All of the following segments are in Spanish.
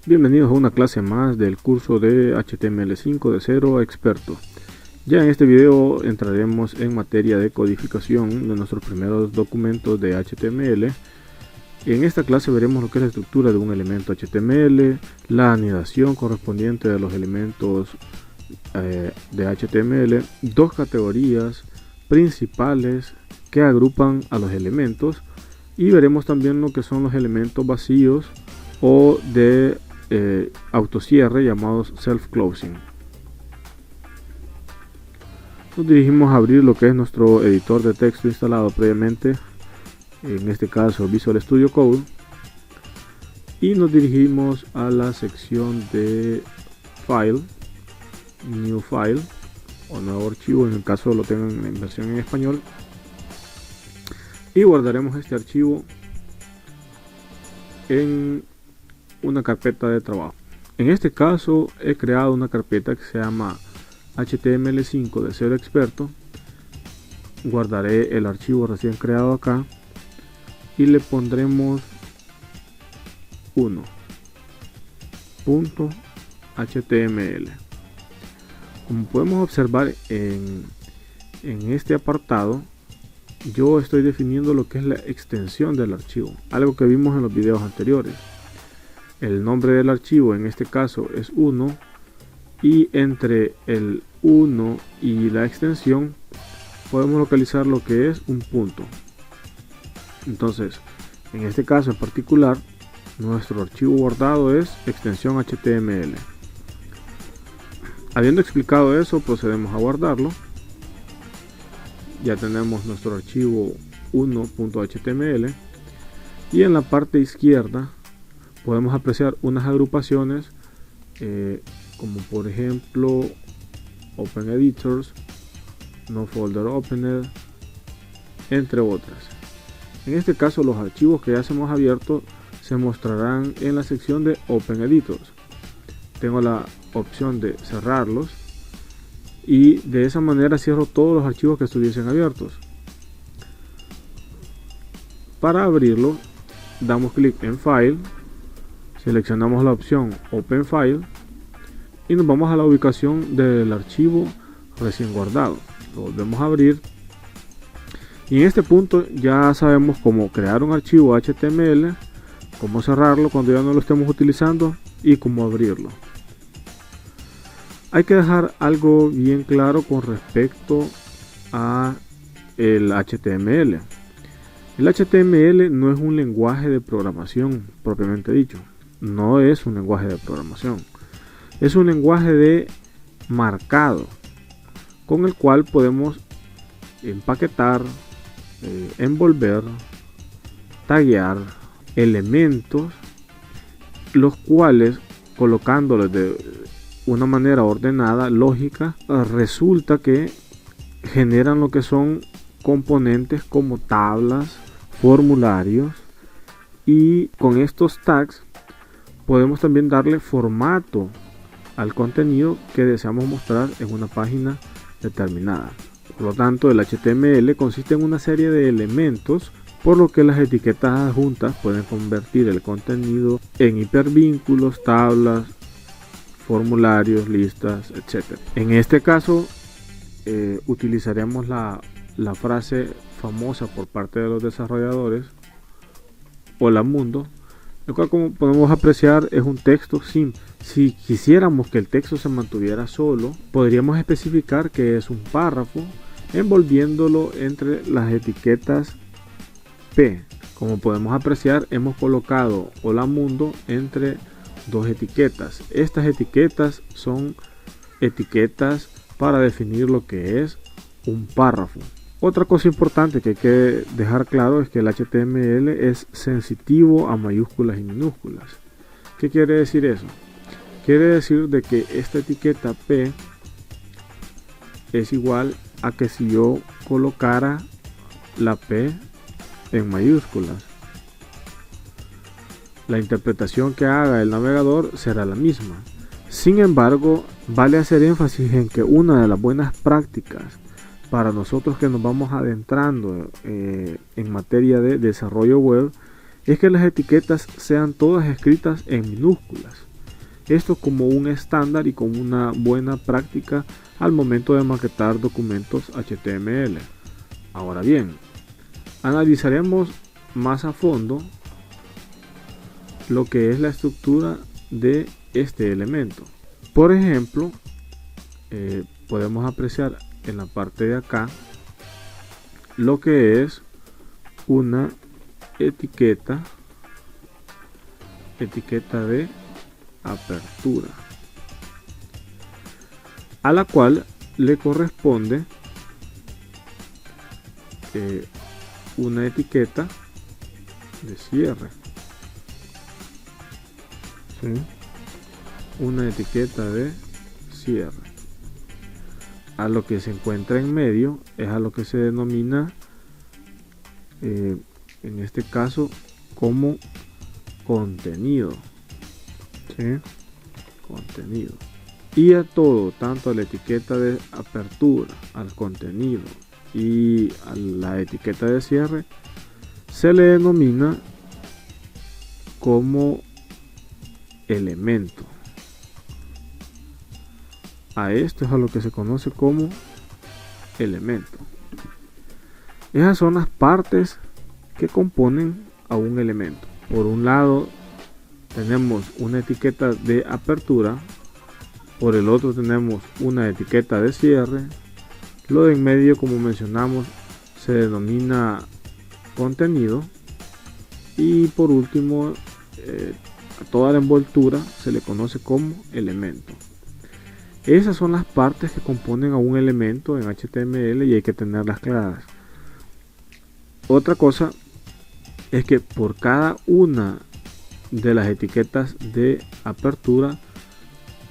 Bienvenidos a una clase más del curso de HTML5 de cero a experto. Ya en este video entraremos en materia de codificación de nuestros primeros documentos de HTML. En esta clase veremos lo que es la estructura de un elemento HTML, la anidación correspondiente de los elementos de HTML, dos categorías principales que agrupan a los elementos, y veremos también lo que son los elementos vacíos o de autocierre llamados self-closing. Nos dirigimos a abrir lo que es nuestro editor de texto instalado previamente, en este caso Visual Studio Code, y nos dirigimos a la sección de File, New File o nuevo archivo en el caso lo tengan en versión en español, y guardaremos este archivo en una carpeta de trabajo. En este caso he creado una carpeta que se llama HTML5 de cero experto. Guardaré el archivo recién creado acá y le pondremos 1.html. Como podemos observar en este apartado, yo estoy definiendo lo que es la extensión del archivo, algo que vimos en los videos anteriores. El nombre del archivo en este caso es 1, y entre el 1 y la extensión podemos localizar lo que es un punto. Entonces, en este caso en particular, nuestro archivo guardado es extensión HTML. Habiendo explicado eso, procedemos a guardarlo. Ya tenemos nuestro archivo 1.html, y en la parte izquierda podemos apreciar unas agrupaciones como por ejemplo Open Editors, No Folder Opener, entre otras. En este caso los archivos que ya hemos abierto se mostrarán en la sección de Open Editors. Tengo la opción de cerrarlos y de esa manera cierro todos los archivos que estuviesen abiertos. Para abrirlo damos clic en File, seleccionamos la opción Open File y nos vamos a la ubicación del archivo recién guardado. Lo volvemos a abrir y en este punto ya sabemos cómo crear un archivo HTML, cómo cerrarlo cuando ya no lo estemos utilizando y cómo abrirlo. Hay que dejar algo bien claro con respecto a el HTML. El HTML no es un lenguaje de programación propiamente dicho. No es un lenguaje de programación. Es un lenguaje de marcado con el cual podemos empaquetar, envolver, taguear elementos, los cuales colocándolos de una manera ordenada, lógica, resulta que generan lo que son componentes como tablas, formularios, y con estos tags podemos también darle formato al contenido que deseamos mostrar en una página determinada. Por lo tanto, el HTML consiste en una serie de elementos, por lo que las etiquetas adjuntas pueden convertir el contenido en hipervínculos, tablas, formularios, listas, etc. En este caso utilizaremos la frase famosa por parte de los desarrolladores, hola mundo, lo cual, como podemos apreciar, es un texto simple. Si quisiéramos que el texto se mantuviera solo, podríamos especificar que es un párrafo envolviéndolo entre las etiquetas P. Como podemos apreciar, hemos colocado hola mundo entre dos etiquetas. Estas etiquetas son etiquetas para definir lo que es un párrafo. Otra cosa importante que hay que dejar claro es que el HTML es sensitivo a mayúsculas y minúsculas. ¿Qué quiere decir eso? Quiere decir de que esta etiqueta P es igual a que si yo colocara la P en mayúsculas. La interpretación que haga el navegador será la misma. Sin embargo, vale hacer énfasis en que una de las buenas prácticas para nosotros que nos vamos adentrando en materia de desarrollo web es que las etiquetas sean todas escritas en minúsculas. Esto como un estándar y como una buena práctica al momento de maquetar documentos HTML. Ahora bien, analizaremos más a fondo lo que es la estructura de este elemento. Por ejemplo, podemos apreciar en la parte de acá lo que es una etiqueta de apertura, a la cual le corresponde una etiqueta de cierre, ¿sí? Una etiqueta de cierre. A lo que se encuentra en medio es a lo que se denomina en este caso como contenido, ¿sí? Contenido. Y a todo, tanto a la etiqueta de apertura, al contenido y a la etiqueta de cierre, se le denomina como elemento. A esto es a lo que se conoce como elemento. Esas son las partes que componen a un elemento. Por un lado tenemos una etiqueta de apertura, por el otro tenemos una etiqueta de cierre. Lo de en medio, como mencionamos, se denomina contenido, y por último a toda la envoltura se le conoce como elemento. Esas son las partes que componen a un elemento en HTML y hay que tenerlas claras. Otra cosa es que por cada una de las etiquetas de apertura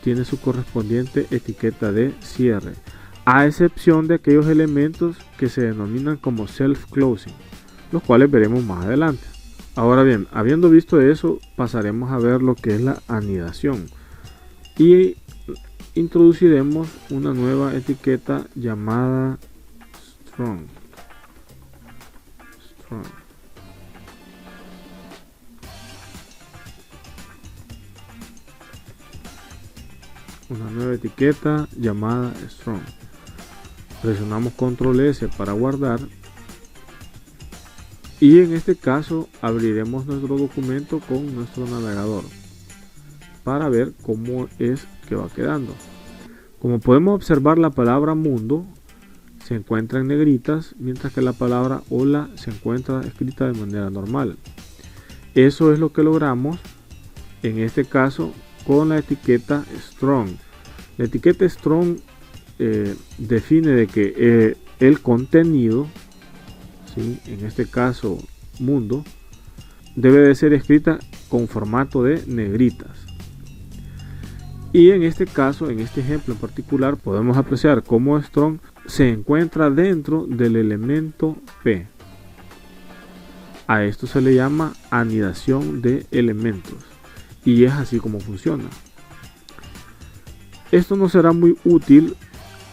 tiene su correspondiente etiqueta de cierre, a excepción de aquellos elementos que se denominan como self-closing, los cuales veremos más adelante. Ahora bien, habiendo visto eso, pasaremos a ver lo que es la anidación y introduciremos una nueva etiqueta llamada strong. Una nueva etiqueta llamada strong. Presionamos control S para guardar, y en este caso abriremos nuestro documento con nuestro navegador para ver cómo es que va quedando. Como podemos observar, la palabra mundo se encuentra en negritas, mientras que la palabra hola se encuentra escrita de manera normal. Eso es lo que logramos en este caso con la etiqueta strong. La etiqueta strong define de que el contenido, ¿sí?, en este caso mundo, debe de ser escrita con formato de negritas. Y en este caso, en este ejemplo en particular, podemos apreciar cómo strong se encuentra dentro del elemento P. A esto se le llama anidación de elementos, y es así como funciona. Esto nos será muy útil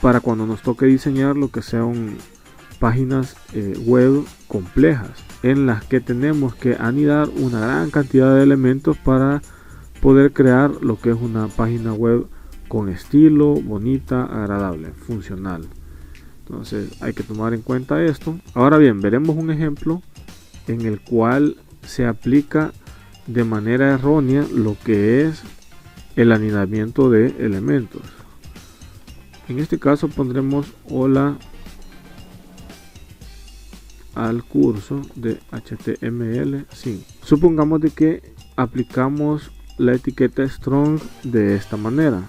para cuando nos toque diseñar lo que sean páginas web complejas, en las que tenemos que anidar una gran cantidad de elementos para poder crear lo que es una página web con estilo, bonita, agradable, funcional. Entonces hay que tomar en cuenta esto. Ahora bien, veremos un ejemplo en el cual se aplica de manera errónea lo que es el anidamiento de elementos. En este caso pondremos hola al curso de HTML5. Supongamos de que aplicamos la etiqueta strong de esta manera.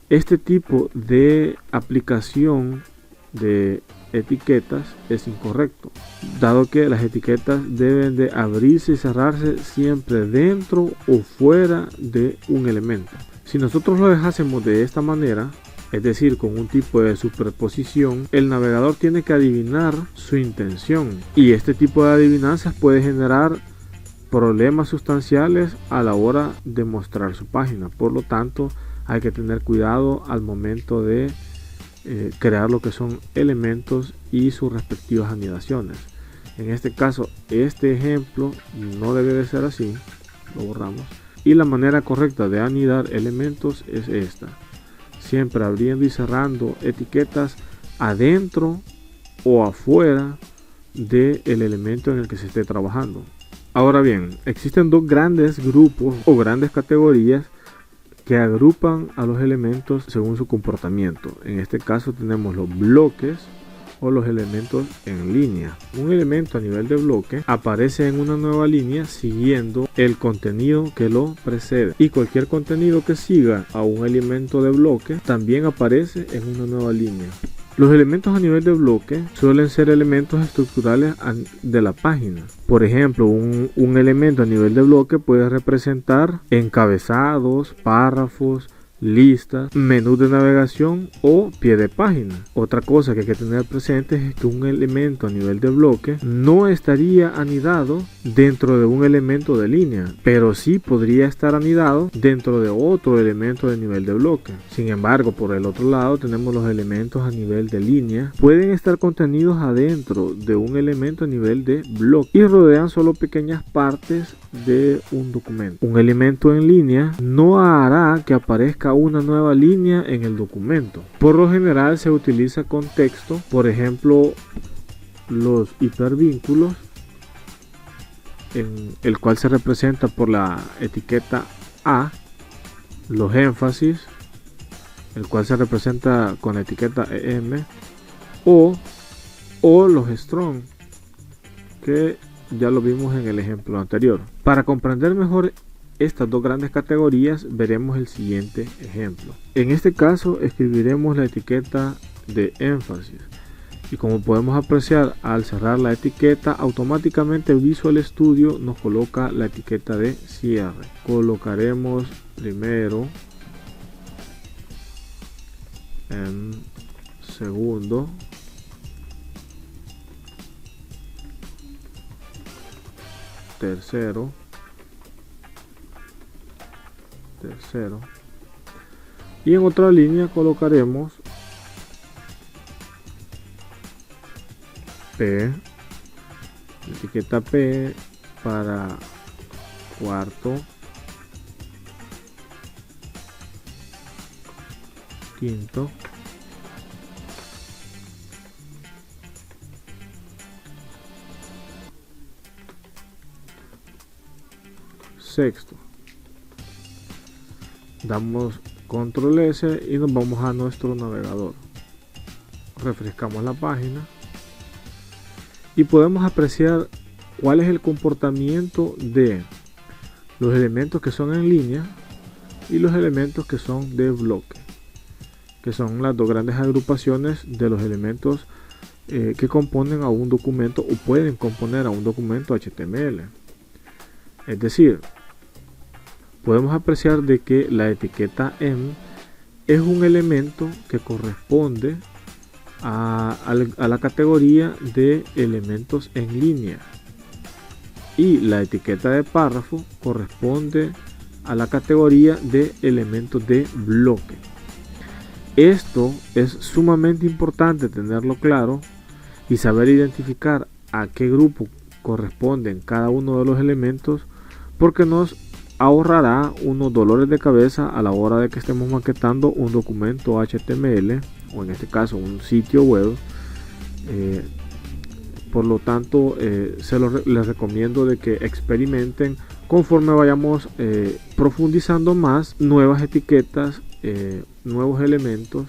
Este tipo de aplicación de etiquetas es incorrecto, dado que las etiquetas deben de abrirse y cerrarse siempre dentro o fuera de un elemento. Si nosotros lo dejásemos de esta manera, es decir, con un tipo de superposición, el navegador tiene que adivinar su intención, y este tipo de adivinanzas puede generar problemas sustanciales a la hora de mostrar su página. Por lo tanto, hay que tener cuidado al momento de crear lo que son elementos y sus respectivas anidaciones. En este caso, este ejemplo no debe de ser así, lo borramos. Y la manera correcta de anidar elementos es esta: siempre abriendo y cerrando etiquetas adentro o afuera del elemento en el que se esté trabajando. Ahora bien, existen dos grandes grupos o grandes categorías que agrupan a los elementos según su comportamiento. En este caso tenemos los bloques o los elementos en línea. Un elemento a nivel de bloque aparece en una nueva línea siguiendo el contenido que lo precede, y cualquier contenido que siga a un elemento de bloque también aparece en una nueva línea. Los elementos a nivel de bloque suelen ser elementos estructurales de la página. Por ejemplo, un elemento a nivel de bloque puede representar encabezados, párrafos, listas, menú de navegación o pie de página. Otra cosa que hay que tener presente es que un elemento a nivel de bloque no estaría anidado dentro de un elemento de línea, pero sí podría estar anidado dentro de otro elemento de nivel de bloque. Sin embargo, por el otro lado tenemos los elementos a nivel de línea. Pueden estar contenidos adentro de un elemento a nivel de bloque y rodean solo pequeñas partes de un documento. Un elemento en línea no hará que aparezca una nueva línea en el documento. Por lo general se utiliza con texto, por ejemplo los hipervínculos, en el cual se representa por la etiqueta A, los énfasis, el cual se representa con la etiqueta EM, o los strong, que ya lo vimos en el ejemplo anterior. Para comprender mejor estas dos grandes categorías veremos el siguiente ejemplo. En este caso escribiremos la etiqueta de énfasis, y como podemos apreciar, al cerrar la etiqueta automáticamente Visual Studio nos coloca la etiqueta de cierre. Colocaremos primero, en segundo, tercero, y en otra línea colocaremos P, etiqueta P para cuarto, quinto, sexto. Damos control S y nos vamos a nuestro navegador. Refrescamos la página y podemos apreciar cuál es el comportamiento de los elementos que son en línea y los elementos que son de bloque, que son las dos grandes agrupaciones de los elementos que componen a un documento o pueden componer a un documento HTML. Es decir, podemos apreciar de que la etiqueta M es un elemento que corresponde a la categoría de elementos en línea, y la etiqueta de párrafo corresponde a la categoría de elementos de bloque. Esto es sumamente importante tenerlo claro y saber identificar a qué grupo corresponden cada uno de los elementos, porque nos ahorrará unos dolores de cabeza a la hora de que estemos maquetando un documento HTML o en este caso un sitio web. Por lo tanto, les recomiendo de que experimenten conforme vayamos profundizando más nuevas etiquetas, nuevos elementos.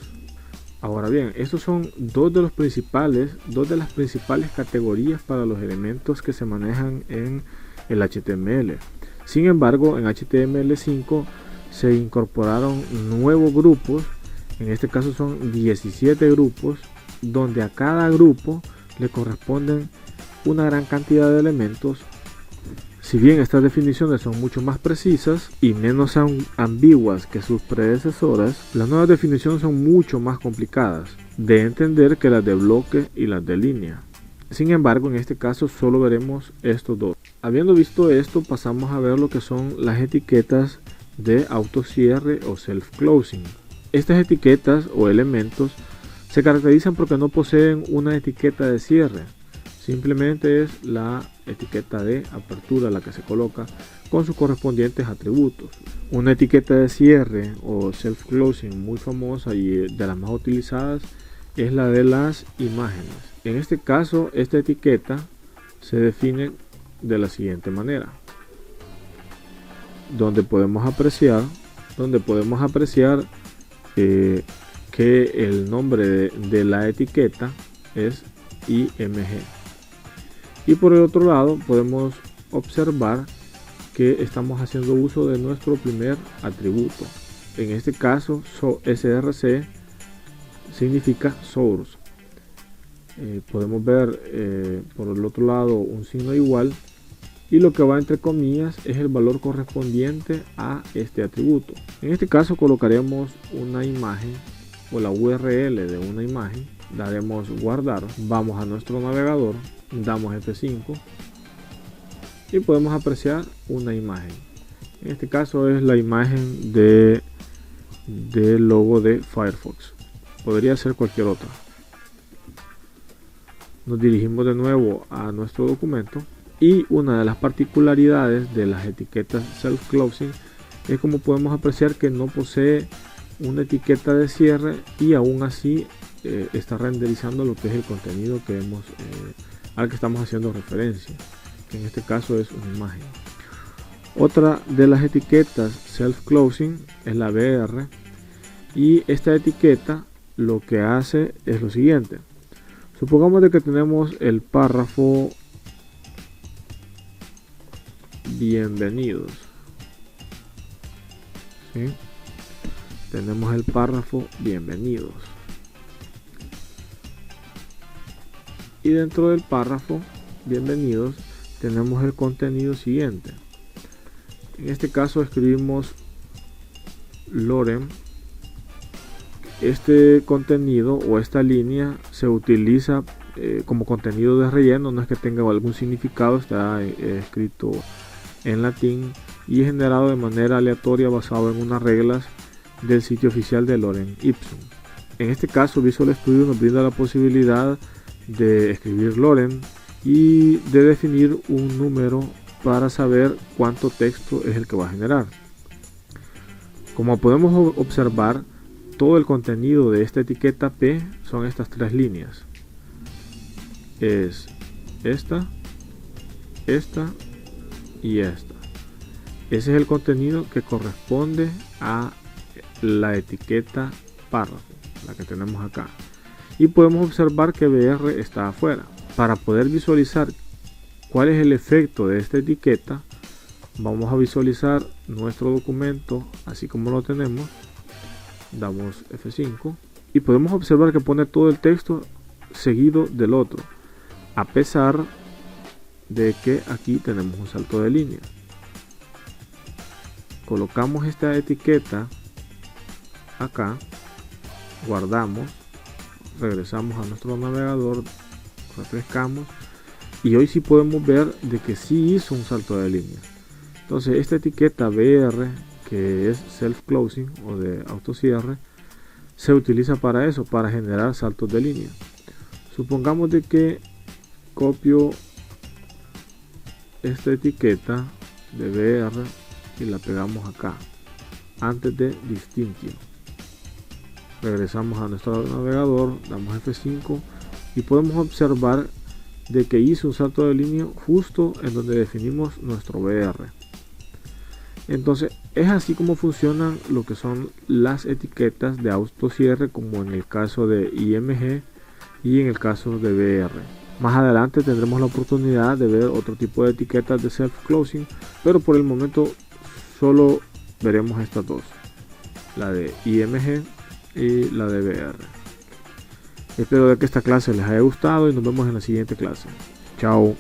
Ahora bien, estos son dos de las principales categorías para los elementos que se manejan en el HTML. Sin embargo, en HTML5 se incorporaron nuevos grupos. En este caso son 17 grupos, donde a cada grupo le corresponden una gran cantidad de elementos. Si bien estas definiciones son mucho más precisas y menos ambiguas que sus predecesoras, las nuevas definiciones son mucho más complicadas de entender que las de bloque y las de línea. Sin embargo, en este caso solo veremos estos dos. Habiendo visto esto, pasamos a ver lo que son las etiquetas de autocierre o self-closing. Estas etiquetas o elementos se caracterizan porque no poseen una etiqueta de cierre. Simplemente es la etiqueta de apertura la que se coloca con sus correspondientes atributos. Una etiqueta de cierre o self-closing muy famosa y de las más utilizadas es la de las imágenes. En este caso, esta etiqueta se define de la siguiente manera, donde podemos apreciar que el nombre de la etiqueta es IMG, y por el otro lado podemos observar que estamos haciendo uso de nuestro primer atributo. En este caso, src significa source. Podemos ver por el otro lado un signo igual, y lo que va entre comillas es el valor correspondiente a este atributo. En este caso colocaremos una imagen o la URL de una imagen, daremos guardar, vamos a nuestro navegador, damos F5 y podemos apreciar una imagen. En este caso es la imagen del logo de Firefox, podría ser cualquier otra. Nos dirigimos de nuevo a nuestro documento, y una de las particularidades de las etiquetas self-closing es como podemos apreciar que no posee una etiqueta de cierre, y aún así está renderizando lo que es el contenido que al que estamos haciendo referencia, que en este caso es una imagen. Otra de las etiquetas self-closing es la BR, y esta etiqueta lo que hace es lo siguiente. Supongamos de que tenemos el párrafo bienvenidos, ¿sí? Tenemos el párrafo bienvenidos, y dentro del párrafo bienvenidos tenemos el contenido siguiente. En este caso escribimos Lorem. Este contenido o esta línea se utiliza como contenido de relleno, no es que tenga algún significado, está escrito en latín y es generado de manera aleatoria basado en unas reglas del sitio oficial de Lorem Ipsum. En este caso Visual Studio nos brinda la posibilidad de escribir Lorem y de definir un número para saber cuánto texto es el que va a generar. Como podemos observar, todo el contenido de esta etiqueta P son estas tres líneas. Es esta y esta. Ese es el contenido que corresponde a la etiqueta párrafo, la que tenemos acá. Y podemos observar que BR está afuera. Para poder visualizar cuál es el efecto de esta etiqueta, vamos a visualizar nuestro documento así como lo tenemos. Damos F5 y podemos observar que pone todo el texto seguido del otro, a pesar de que aquí tenemos un salto de línea. Colocamos esta etiqueta acá, guardamos, regresamos a nuestro navegador, refrescamos, y hoy sí podemos ver de que sí hizo un salto de línea. Entonces esta etiqueta BR, que es self-closing o de autocierre, se utiliza para eso, para generar saltos de línea. Supongamos de que copio esta etiqueta de BR y la pegamos acá, antes de distinction. Regresamos a nuestro navegador, damos F5 y podemos observar de que hizo un salto de línea justo en donde definimos nuestro BR. Entonces es así como funcionan lo que son las etiquetas de autocierre, como en el caso de IMG y en el caso de BR. Más adelante tendremos la oportunidad de ver otro tipo de etiquetas de self-closing, pero por el momento solo veremos estas dos, la de IMG y la de BR. Espero que esta clase les haya gustado y nos vemos en la siguiente clase. Chao.